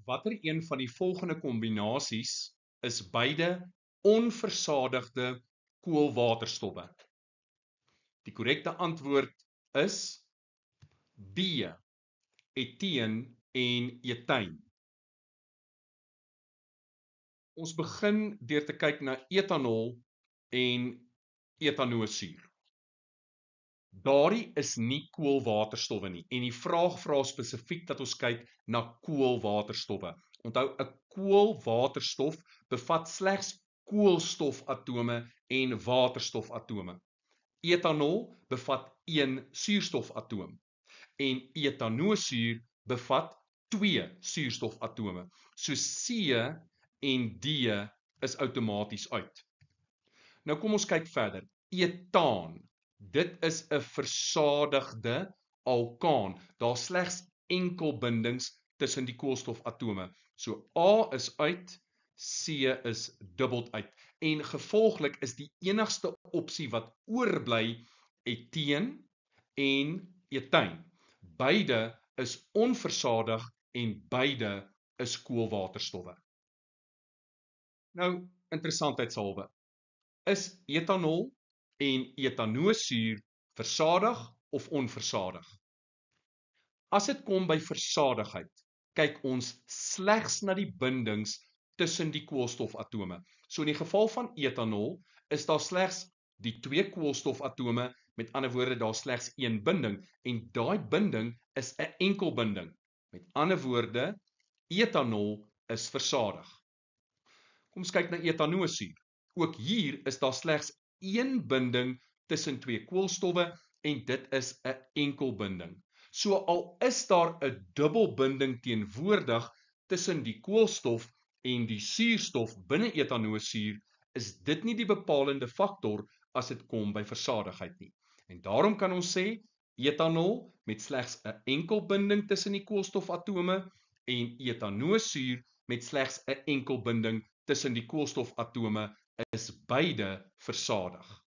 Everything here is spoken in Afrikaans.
Watter een van die volgende kombinasies is beide onversadigde koolwaterstowwe? Die korrekte antwoord is B, eteen en etyn. Ons begin deur te kyk na etanol en etanoosuur. Daardie is nie koolwaterstowwe nie en die vraag vra spesifiek dat ons kyk na koolwaterstowwe. Onthou, 'n koolwaterstof bevat slegs koolstofatome en waterstofatome. Etanol bevat 1 suurstofatoom en etanoosuur bevat 2 suurstofatome. So C en D is outomaties uit. Nou kom ons kyk verder. Etaan. Dit is 'n versadigde alkaan. Daar's slegs enkelbindings tussen die koolstofatome. So A is uit, C is dubbel uit. En gevolglik is die enigste opsie wat oorbly eteen en etyn. Beide is onversadig en beide is koolwaterstowwe. Nou, interessantheidshalwe. Is etanol en etanoosuur versadig of onversadig? As dit kom by versadigheid, kyk ons slegs na die bindings tussen die koolstofatome. So in die geval van etanol is daar slegs die 2 koolstofatome, met ander woorde daar slegs 1 binding en daai binding is 'n enkelbinding. Met ander woorde, etanol is versadig. Kom ons kyk na etanoosuur. Ook hier is daar slegs 1 binding tussen 2 koolstowwe en dit is 'n enkelbinding. So al is daar 'n dubbelbinding teenwoordig tussen die koolstof en die suurstof binne etanoosuur, is dit nie die bepalende faktor as dit kom by versadigheid nie. En daarom kan ons sê etanol met slegs 'n enkelbinding tussen die koolstofatome en etanoosuur met slegs 'n enkelbinding tussen die koolstofatome is beide versadig.